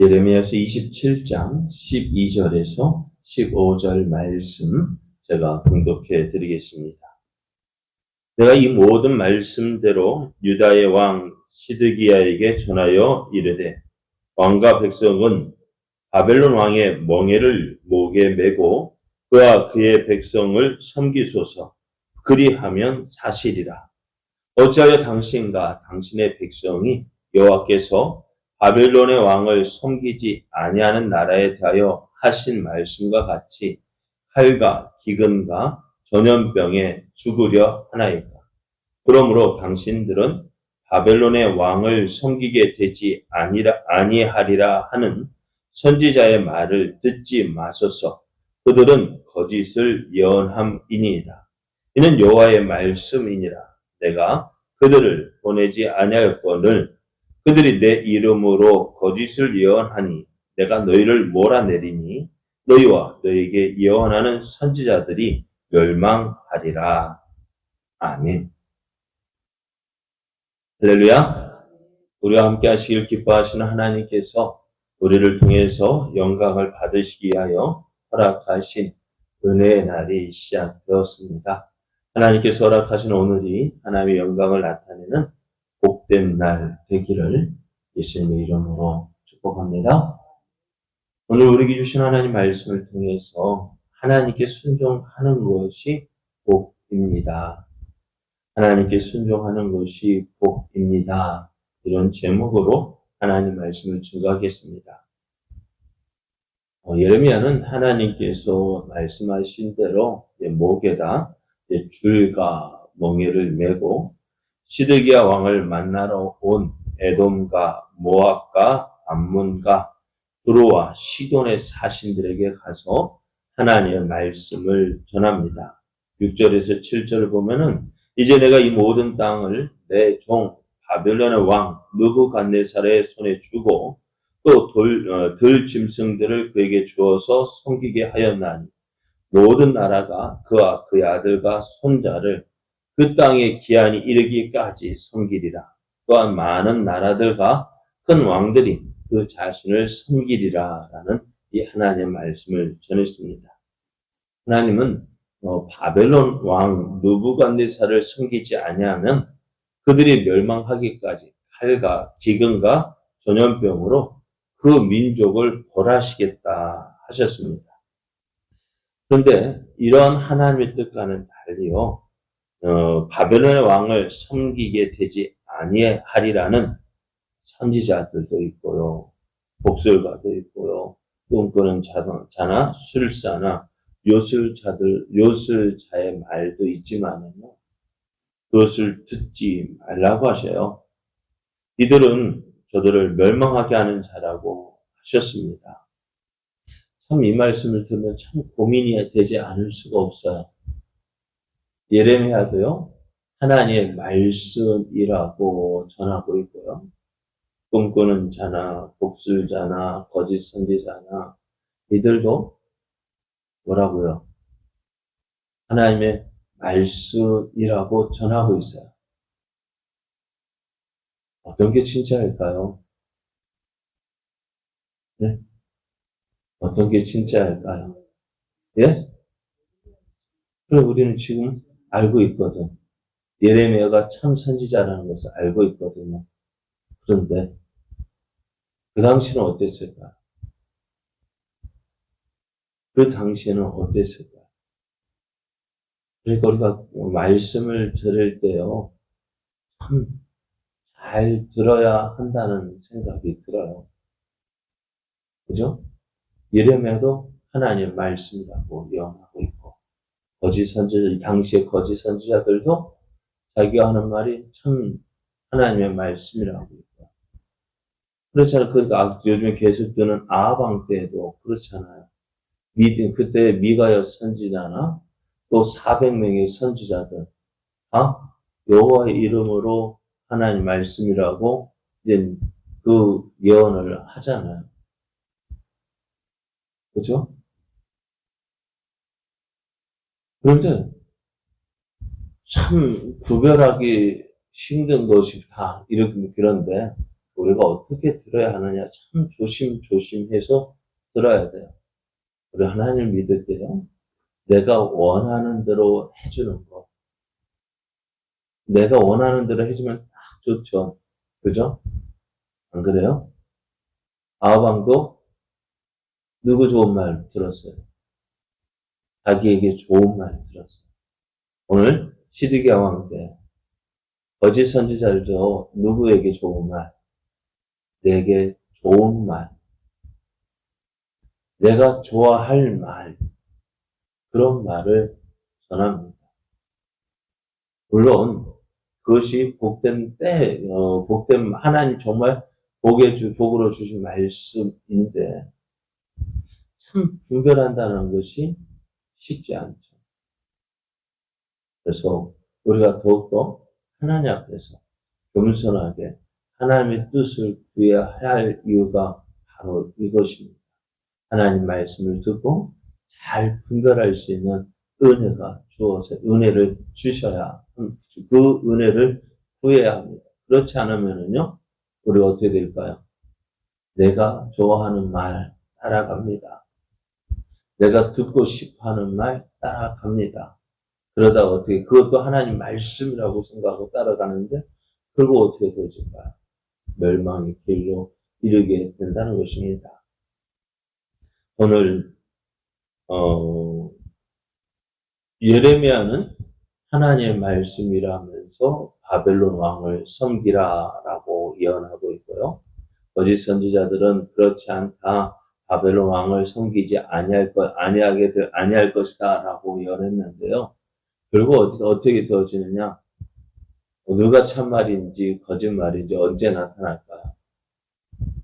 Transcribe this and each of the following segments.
예레미야서 27장 12절에서 15절 말씀 제가 봉독해 드리겠습니다. 내가 이 모든 말씀대로 유다의 왕 시드기야에게 전하여 이르되 왕과 백성은 바벨론 왕의 멍에를 목에 메고 그와 그의 백성을 섬기소서. 그리하면 사실이라. 어찌하여 당신과 당신의 백성이 여호와께서 바벨론의 왕을 섬기지 아니하는 나라에 대하여 하신 말씀과 같이 칼과 기근과 전염병에 죽으려 하나이까. 그러므로 당신들은 바벨론의 왕을 섬기게 되지 아니하리라 하는 선지자의 말을 듣지 마소서. 그들은 거짓을 예언함이니이다. 이는 여호와의 말씀이니라. 내가 그들을 보내지 아니하였거늘 그들이 내 이름으로 거짓을 예언하니 내가 너희를 몰아내리니 너희와 너희에게 예언하는 선지자들이 멸망하리라. 아멘. 할렐루야. 우리와 함께 하시길 기뻐하시는 하나님께서 우리를 통해서 영광을 받으시기 위하여 허락하신 은혜의 날이 시작되었습니다. 하나님께서 허락하신 오늘이 하나님의 영광을 나타내는 복된 날 되기를 예수님의 이름으로 축복합니다. 오늘 우리에게 주신 하나님 말씀을 통해서 하나님께 순종하는 것이 복입니다. 하나님께 순종하는 것이 복입니다. 이런 제목으로 하나님 말씀을 증거하겠습니다. 예레미야는 하나님께서 말씀하신 대로 목에다 줄과 멍에를 메고 시드기야 왕을 만나러 온 에돔과 모압과 암몬과 두로와 시돈의 사신들에게 가서 하나님의 말씀을 전합니다. 6절에서 7절을 보면은 이제 내가 이 모든 땅을 내 종 바벨론의 왕 느부갓네살의 손에 주고 또 들짐승들을 그에게 주어서 섬기게 하였나니 모든 나라가 그와 그의 아들과 손자를 그 땅의 기한이 이르기까지 섬기리라. 또한 많은 나라들과 큰 왕들이 그 자신을 섬기리라 라는 이 하나님의 말씀을 전했습니다. 하나님은 바벨론 왕 느부갓네살을 섬기지 아니하면 그들이 멸망하기까지 칼과 기근과 전염병으로 그 민족을 벌하시겠다 하셨습니다. 그런데 이러한 하나님의 뜻과는 달리요, 바벨론의 왕을 섬기게 되지 아니하리라는 선지자들도 있고요, 복술가도 있고요, 꿈꾸는 자나 술사나 요술자의 말도 있지만은요, 그것을 듣지 말라고 하셔요. 이들은 저들을 멸망하게 하는 자라고 하셨습니다. 참 이 말씀을 들으면 참 고민이 되지 않을 수가 없어요. 예레미야도요, 하나님의 말씀이라고 전하고 있고요. 꿈꾸는 자나 복술자나 거짓 선지자나 이들도 뭐라고요? 하나님의 말씀이라고 전하고 있어요. 어떤 게 진짜일까요? 네? 어떤 게 진짜일까요? 예? 그래, 우리는 지금 알고 있거든. 예레미야가 참 선지자라는 것을 알고 있거든요. 그런데 그 당시는 어땠을까? 그 당시에는 어땠을까? 그러니까 우리가 말씀을 들을 때요, 참 잘 들어야 한다는 생각이 들어요. 그죠? 예레미야도 하나님의 말씀이라고 예언하고 있고, 당시의 거짓 선지자들도 자기가 하는 말이 참 하나님의 말씀이라고 있고. 그렇잖아요. 그러니까 요즘에 계속 뜨는 아하방 때도 그렇잖아요. 그때 미가야 선지자나 또 400명의 선지자들, 여호와의 이름으로 하나님 말씀이라고 이제 그 예언을 하잖아요. 그죠? 그런데 참 구별하기 힘든 것이 다 이렇게 그런데 우리가 어떻게 들어야 하느냐 참 조심조심해서 들어야 돼요. 우리 하나님을 믿을 때요. 내가 원하는 대로 해주는 거. 내가 원하는 대로 해주면 딱 좋죠. 그죠? 안 그래요? 아하방도 누구 좋은 말 들었어요? 자기에게 좋은 말 들었어요. 오늘 시드기야 왕 때 거짓 선지자들도 누구에게 좋은 말? 내게 좋은 말. 내가 좋아할 말. 그런 말을 전합니다. 물론 그것이 복된 복된 하나님 정말 복으로 주신 말씀인데 참 분별한다는 것이 쉽지 않죠. 그래서 우리가 더욱더 하나님 앞에서 겸손하게 하나님의 뜻을 구해야 할 이유가 바로 이것입니다. 하나님 말씀을 듣고 잘 분별할 수 있는 은혜가 주어서 은혜를 주셔야 그 은혜를 구해야 합니다. 그렇지 않으면은요, 우리 어떻게 될까요? 내가 좋아하는 말 따라갑니다. 내가 듣고 싶어 하는 말 따라갑니다. 그러다 어떻게, 그것도 하나님 말씀이라고 생각하고 따라가는데, 그리고 어떻게 되질까요? 멸망의 길로 이르게 된다는 것입니다. 오늘, 예레미야는 하나님의 말씀이라면서 바벨론 왕을 섬기라라고 예언하고 있고요. 거짓 선지자들은 그렇지 않다. 바벨론 왕을 섬기지 아니할 것이다라고 예언했는데요. 결국 어떻게 되어지느냐? 누가 참말인지 거짓말인지 언제 나타날까요?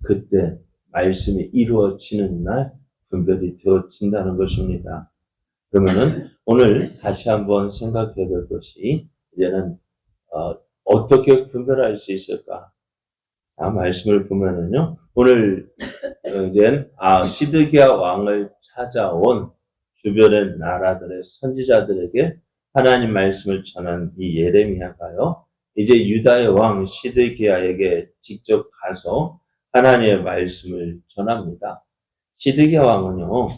그때 말씀이 이루어지는 날 분별이 되어진다는 것입니다. 그러면은 오늘 다시 한번 생각해 볼 것이 이제는 어떻게 분별할 수 있을까? 말씀을 보면은요. 오늘 이제 시드기야 왕을 찾아온 주변의 나라들의 선지자들에게 하나님 말씀을 전한 이 예레미야가요. 이제 유다의 왕 시드기야에게 직접 가서 하나님의 말씀을 전합니다. 시드기야 왕은요.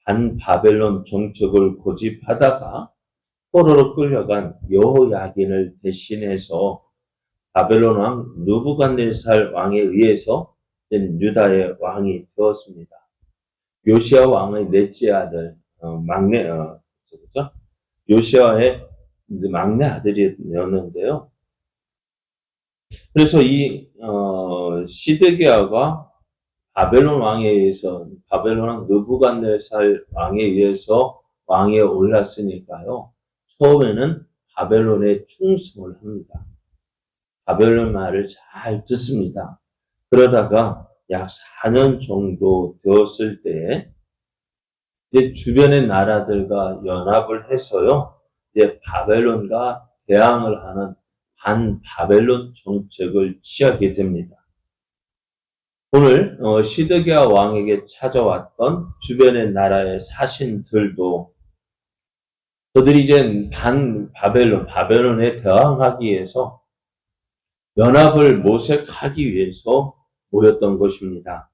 반바벨론 정책을 고집하다가 포로로 끌려간 여호야긴을 대신해서 바벨론 왕 느부갓네살 왕에 의해서 유다의 왕이 되었습니다. 요시야 왕의 넷째 아들, 요시야의 막내 아들이었는데요. 그래서 이 시드기야가 바벨론 왕 느부갓네살 왕에 의해서 왕에 올랐으니까요. 처음에는 바벨론에 충성을 합니다. 바벨론 말을 잘 듣습니다. 그러다가 약 4년 정도 되었을 때 이제 주변의 나라들과 연합을 해서요. 이제 바벨론과 대항을 하는 반바벨론 정책을 취하게 됩니다. 오늘 시드기야 왕에게 찾아왔던 주변의 나라의 사신들도 그들이 이제 바벨론에 대항하기 위해서 연합을 모색하기 위해서 모였던 것입니다.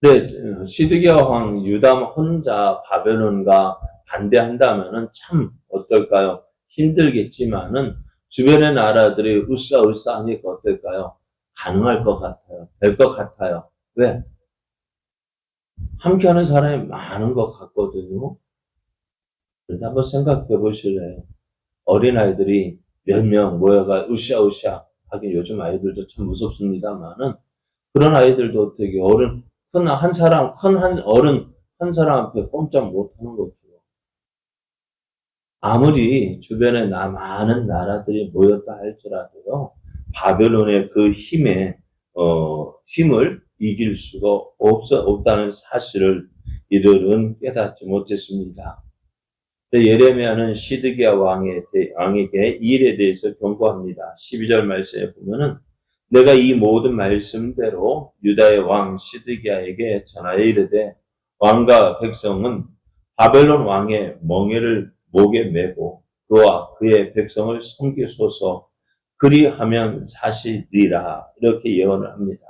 근데 시드기야 왕 유다 혼자 바벨론과 반대한다면은 참 어떨까요? 힘들겠지만은 주변의 나라들이 으쌰으쌰하니까 어떨까요? 가능할 것 같아요. 될 것 같아요. 왜? 함께하는 사람이 많은 것 같거든요. 그런데 한번 생각해 보실래요? 어린아이들이 몇 명 모여가 으쌰으쌰 하긴 요즘 아이들도 참 무섭습니다만은 그런 아이들도 어떻게 어른 큰 어른 한 사람 앞에 꼼짝 못하는 거죠. 아무리 주변에 많은 나라들이 모였다 할지라도요. 바벨론의 그 힘을 이길 수가 없다는 사실을 이들은 깨닫지 못했습니다. 예레미야는 시드기야 왕에게 이 일에 대해서 경고합니다. 12절 말씀에 보면은 내가 이 모든 말씀대로 유다의 왕 시드기야에게 전하여 이르되 왕과 백성은 바벨론 왕의 멍에를 목에 메고 그와 그의 백성을 섬기소서 그리하면 사실이라 이렇게 예언을 합니다.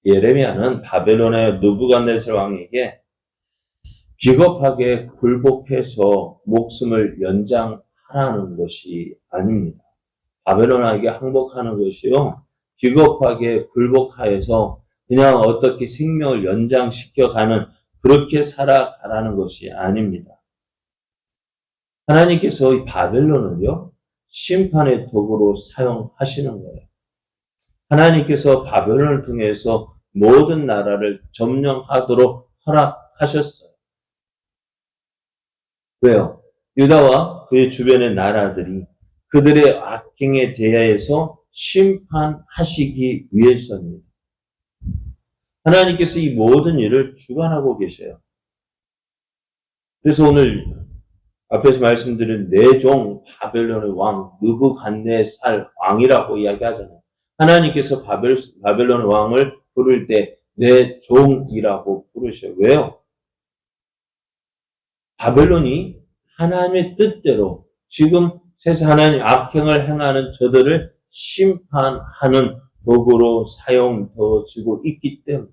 예레미야는 바벨론의 느부갓네살 왕에게 비겁하게 굴복해서 목숨을 연장하라는 것이 아닙니다. 바벨론에게 항복하는 것이요, 비겁하게 굴복하여서 그냥 어떻게 생명을 연장시켜가는, 그렇게 살아가라는 것이 아닙니다. 하나님께서 이 바벨론을요, 심판의 도구로 사용하시는 거예요. 하나님께서 바벨론을 통해서 모든 나라를 점령하도록 허락하셨어요. 왜요? 유다와 그의 주변의 나라들이 그들의 악행에 대해서 심판하시기 위해서입니다. 하나님께서 이 모든 일을 주관하고 계셔요. 그래서 오늘 앞에서 말씀드린 내 종 바벨론의 왕 느부갓네살 왕이라고 이야기하잖아요. 하나님께서 바벨론의 왕을 부를 때 내 종이라고 부르셔요. 왜요? 바벨론이 하나님의 뜻대로 지금 세상 하나님 악행을 행하는 저들을 심판하는 도구로 사용되어지고 있기 때문에,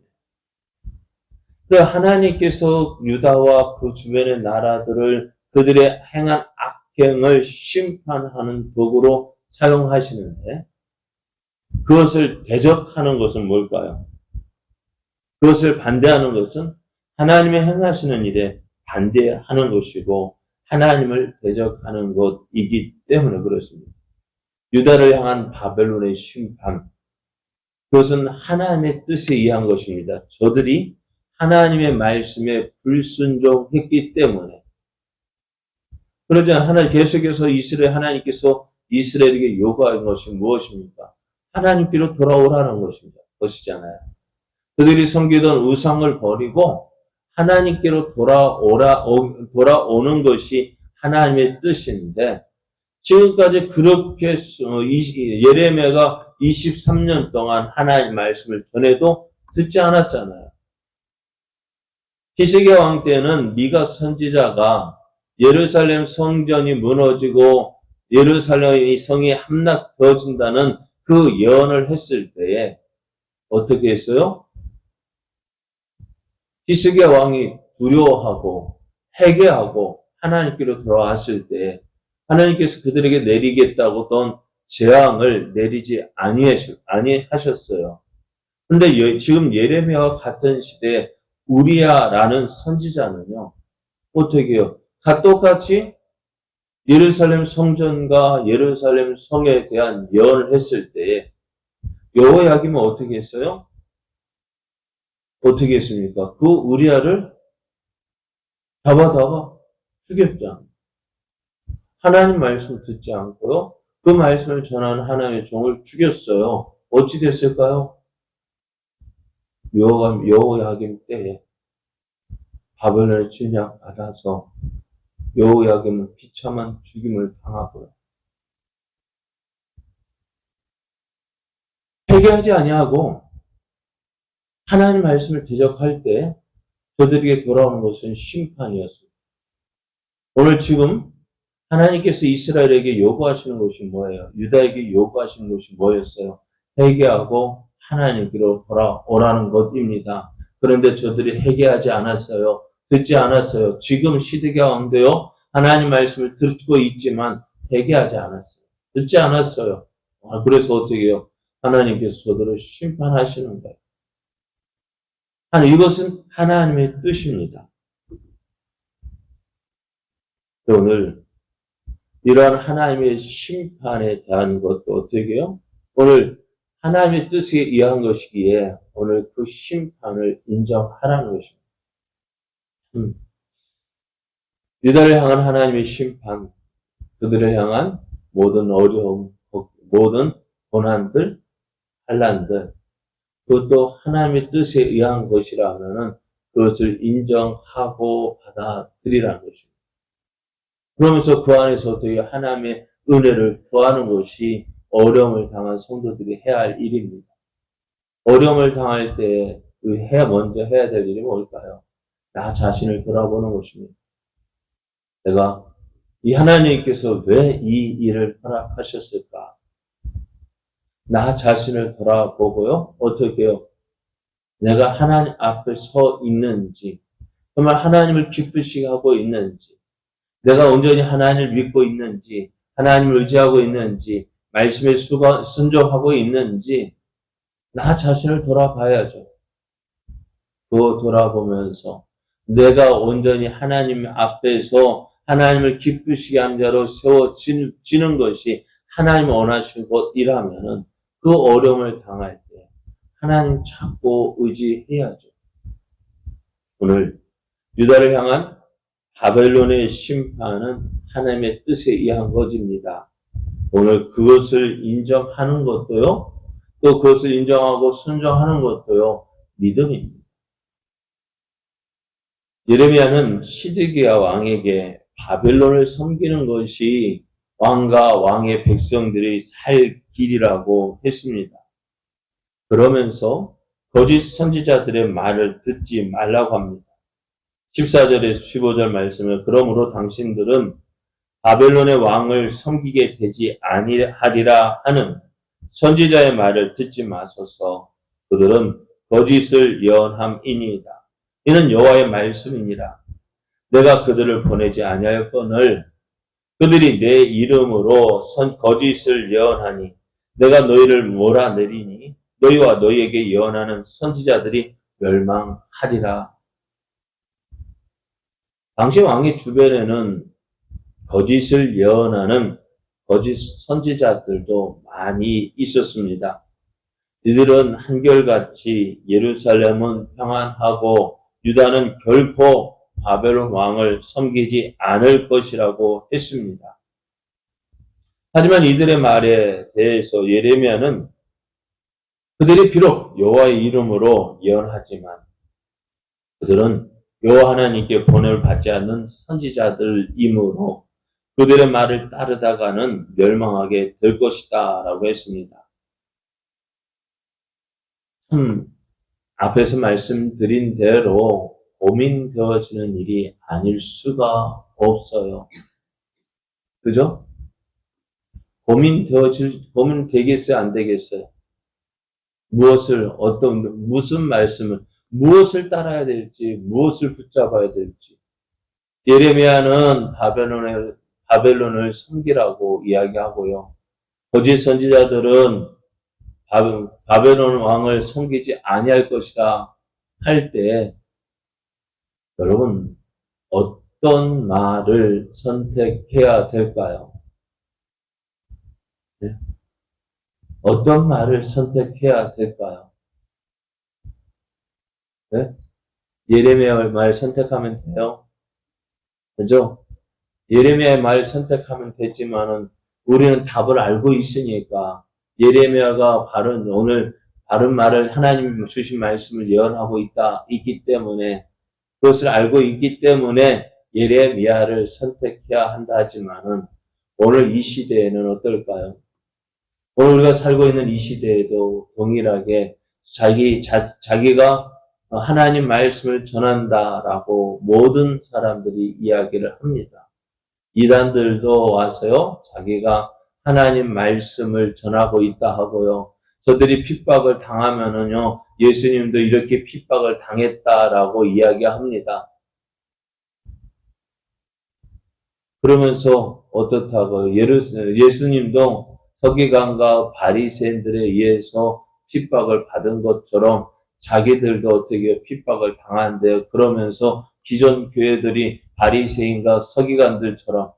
하나님께서 유다와 그 주변의 나라들을 그들의 행한 악행을 심판하는 도구로 사용하시는데, 그것을 대적하는 것은 뭘까요? 그것을 반대하는 것은 하나님의 행하시는 일에 반대하는 것이고 하나님을 대적하는 것이기 때문에 그렇습니다. 유다를 향한 바벨론의 심판, 그것은 하나님의 뜻에 의한 것입니다. 저들이 하나님의 말씀에 불순종했기 때문에. 그러지 않으면 계속해서 하나님께서 이스라엘에게 요구한 것이 무엇입니까? 하나님께로 돌아오라는 것이잖아요. 그들이 섬기던 우상을 버리고 하나님께로 돌아오는 것이 하나님의 뜻인데, 지금까지 그렇게 예레미야가 23년 동안 하나님 말씀을 전해도 듣지 않았잖아요. 히스기야 왕 때는 미가 선지자가 예루살렘 성전이 무너지고 예루살렘의 성이 함락되어진다는 그 예언을 했을 때에 어떻게 했어요? 히스기야 왕이 두려워하고 회개하고 하나님께로 돌아왔을 때 하나님께서 그들에게 내리겠다고 던 재앙을 내리지 아니하셨어요. 그런데 지금 예레미야와 같은 시대에 우리야라는 선지자는요, 어떻게 해요? 똑같이 예루살렘 성전과 예루살렘 성에 대한 예언을 했을 때에 여호야김은 어떻게 했어요? 어떻게 했습니까? 그 우리야를 잡아다가 죽였잖아요. 하나님 말씀 듣지 않고요, 그 말씀을 전하는 하나님의 종을 죽였어요. 어찌 됐을까요? 여호야김 때에 바벨론을 침략받아서 여호야김은 비참한 죽임을 당하고요. 회개하지 아니하고 하나님 말씀을 대적할 때 저들에게 돌아오는 것은 심판이었습니다. 오늘 지금 하나님께서 이스라엘에게 요구하시는 것이 뭐예요? 유다에게 요구하시는 것이 뭐였어요? 회개하고 하나님께로 돌아오라는 것입니다. 그런데 저들이 회개하지 않았어요. 듣지 않았어요. 지금 시드기야 왕도요, 하나님 말씀을 듣고 있지만 회개하지 않았어요. 듣지 않았어요. 그래서 어떻게 해요? 하나님께서 저들을 심판하시는 거예요. 이것은 하나님의 뜻입니다. 오늘 이러한 하나님의 심판에 대한 것도 어떻게 해요? 오늘 하나님의 뜻에 의한 것이기에 오늘 그 심판을 인정하라는 것입니다. 유다를 향한 하나님의 심판, 그들을 향한 모든 어려움, 모든 고난들, 환난들, 그것도 하나님의 뜻에 의한 것이라면은 그것을 인정하고 받아들이라는 것입니다. 그러면서 그 안에서 어떻게 하나님의 은혜를 구하는 것이 어려움을 당한 성도들이 해야 할 일입니다. 어려움을 당할 때 먼저 해야 될 일이 뭘까요? 나 자신을 돌아보는 것입니다. 내가 이 하나님께서 왜 이 일을 허락하셨을까? 나 자신을 돌아보고요. 어떻게 해요? 내가 하나님 앞에 서 있는지, 정말 하나님을 기쁘시게 하고 있는지, 내가 온전히 하나님을 믿고 있는지, 하나님을 의지하고 있는지, 말씀에 순종하고 있는지, 나 자신을 돌아봐야죠. 그거 돌아보면서 내가 온전히 하나님 앞에서 하나님을 기쁘시게 하는 자로 세워지는 것이 하나님 원하시는 것이라면은 그 어려움을 당할 때 하나님 찾고 의지해야죠. 오늘 유다를 향한 바벨론의 심판은 하나님의 뜻에 의한 것입니다. 오늘 그것을 인정하는 것도요, 또 그것을 인정하고 순종하는 것도요, 믿음입니다. 예레미야는 시드기야 왕에게 바벨론을 섬기는 것이 왕과 왕의 백성들이 살 길이라고 했습니다. 그러면서 거짓 선지자들의 말을 듣지 말라고 합니다. 14절에서 15절 말씀을 그러므로 당신들은 바벨론의 왕을 섬기게 되지 아니하리라 하는 선지자의 말을 듣지 마소서. 그들은 거짓을 예언함이니이다. 이는 여호와의 말씀이니라. 내가 그들을 보내지 아니하였거늘 그들이 내 이름으로 거짓을 예언하니 내가 너희를 몰아내리니 너희와 너희에게 예언하는 선지자들이 멸망하리라. 당시 왕의 주변에는 거짓을 예언하는 거짓 선지자들도 많이 있었습니다. 이들은 한결같이 예루살렘은 평안하고 유다는 결코 바벨론 왕을 섬기지 않을 것이라고 했습니다. 하지만 이들의 말에 대해서 예레미야는 그들이 비록 여호와의 이름으로 예언하지만 그들은 여호와 하나님께 보냄을 받지 않는 선지자들이므로 그들의 말을 따르다가는 멸망하게 될 것이다 라고 했습니다. 앞에서 말씀드린 대로 고민되어지는 일이 아닐 수가 없어요. 그죠? 고민되겠어요? 안 되겠어요? 무슨 말씀을, 무엇을 따라야 될지, 무엇을 붙잡아야 될지. 예레미야는 바벨론을 섬기라고 이야기하고요. 거짓 선지자들은 바벨론 왕을 섬기지 아니할 것이다 할 때, 여러분, 어떤 말을 선택해야 될까요? 네? 어떤 말을 선택해야 될까요? 네? 예레미야의 말 선택하면 돼요. 그죠? 예레미야의 말 선택하면 되지만은 우리는 답을 알고 있으니까 예레미야가 오늘 바른 말을 하나님 주신 말씀을 예언하고 있기 때문에 그것을 알고 있기 때문에 예레미야를 선택해야 한다 하지만은 오늘 이 시대에는 어떨까요? 오늘 우리가 살고 있는 이 시대에도 동일하게 자기가 하나님 말씀을 전한다라고 모든 사람들이 이야기를 합니다. 이단들도 와서요, 자기가 하나님 말씀을 전하고 있다 하고요. 저들이 핍박을 당하면은요, 예수님도 이렇게 핍박을 당했다라고 이야기합니다. 그러면서 어떻다고요? 예수님도 서기관과 바리새인들에 의해서 핍박을 받은 것처럼 자기들도 어떻게 핍박을 당한대요. 그러면서 기존 교회들이 바리새인과 서기관들처럼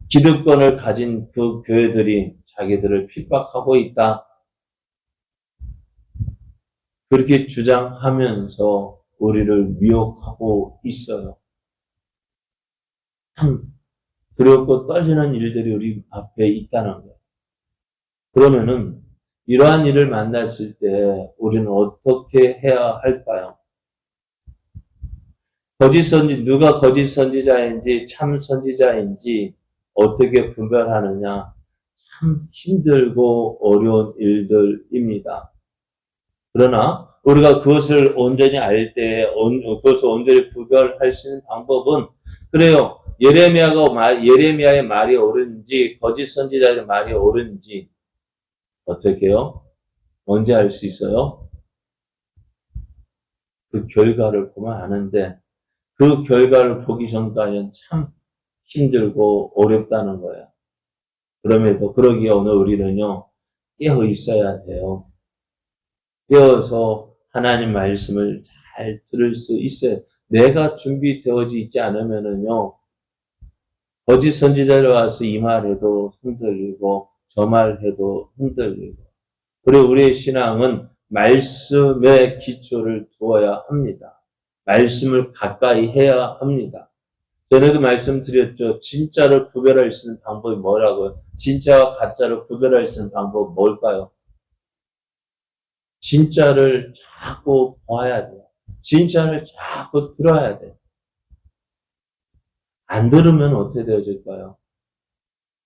기득권을 가진 그 교회들이 자기들을 핍박하고 있다. 그렇게 주장하면서 우리를 미혹하고 있어요. 참 두렵고 떨리는 일들이 우리 앞에 있다는 거예요. 그러면은 이러한 일을 만났을 때 우리는 어떻게 해야 할까요? 누가 거짓 선지자인지 참 선지자인지 어떻게 분별하느냐? 참 힘들고 어려운 일들입니다. 그러나 우리가 그것을 온전히 알 때, 그것을 온전히 구별할 수 있는 방법은 그래요. 예레미야의 말이 옳은지 거짓 선지자의 말이 옳은지 어떻게 해요? 언제 알 수 있어요? 그 결과를 보면 아는데 그 결과를 보기 전까지는 참 힘들고 어렵다는 거예요. 그럼에도 그러기에 오늘 우리는요. 깨어 있어야 돼요. 깨어서 하나님 말씀을 잘 들을 수 있어요. 내가 준비되어지 있지 않으면은요. 거짓 선지자를 와서 이 말해도 흔들리고 저 말해도 흔들리고. 그리고 우리의 신앙은 말씀에 기초를 두어야 합니다. 말씀을 가까이 해야 합니다. 전에도 말씀드렸죠. 진짜를 구별할 수 있는 방법이 뭐라고요? 진짜와 가짜를 구별할 수 있는 방법은 뭘까요? 진짜를 자꾸 봐야 돼요. 진짜를 자꾸 들어야 돼요. 안 들으면 어떻게 되어질까요?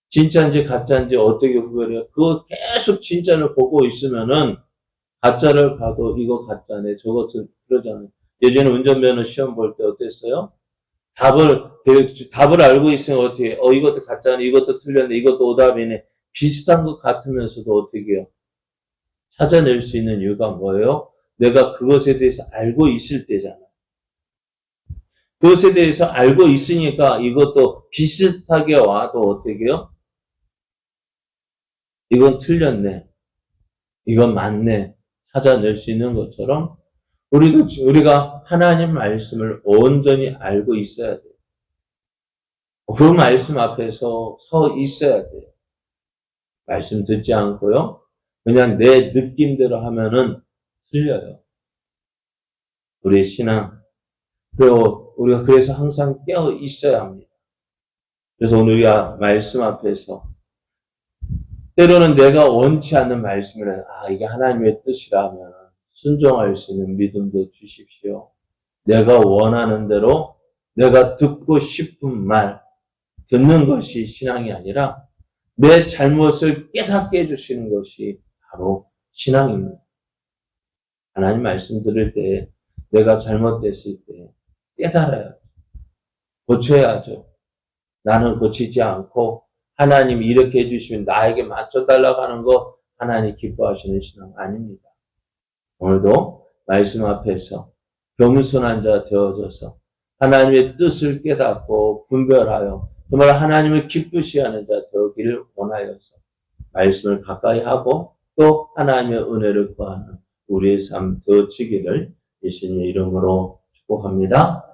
진짜인지 가짜인지 어떻게 구별해요? 그거 계속 진짜를 보고 있으면은 가짜를 봐도 이거 가짜네, 저거 그러잖아요. 예전에 운전면허 시험 볼 때 어땠어요? 답을 알고 있으면 어떻게 해요? 이것도 가짜네, 이것도 틀렸네, 이것도 오답이네. 비슷한 것 같으면서도 어떻게 해요? 찾아낼 수 있는 이유가 뭐예요? 내가 그것에 대해서 알고 있을 때잖아요. 그것에 대해서 알고 있으니까 이것도 비슷하게 와도 어떻게 해요? 이건 틀렸네. 이건 맞네. 찾아낼 수 있는 것처럼 우리가 하나님 말씀을 온전히 알고 있어야 돼요. 그 말씀 앞에서 서 있어야 돼요. 말씀 듣지 않고요. 그냥 내 느낌대로 하면은 틀려요. 우리의 신앙. 그리고 우리가 그래서 항상 깨어 있어야 합니다. 그래서 오늘 우리가 말씀 앞에서 때로는 내가 원치 않는 말씀을 해요. 이게 하나님의 뜻이라면 순종할 수 있는 믿음도 주십시오. 내가 원하는 대로 내가 듣고 싶은 말 듣는 것이 신앙이 아니라 내 잘못을 깨닫게 해주시는 것이 바로 신앙입니다. 하나님 말씀 들을 때 내가 잘못됐을 때 깨달아야죠. 고쳐야죠. 나는 고치지 않고 하나님이 이렇게 해주시면 나에게 맞춰달라고 하는 거 하나님 기뻐하시는 신앙 아닙니다. 오늘도 말씀 앞에서 겸손한 자 되어져서 하나님의 뜻을 깨닫고 분별하여 정말 하나님을 기쁘시하는 자 되기를 원하여서 말씀을 가까이 하고 또 하나님의 은혜를 구하는 우리의 삶 되어지기를 예수님의 이름으로 축복합니다.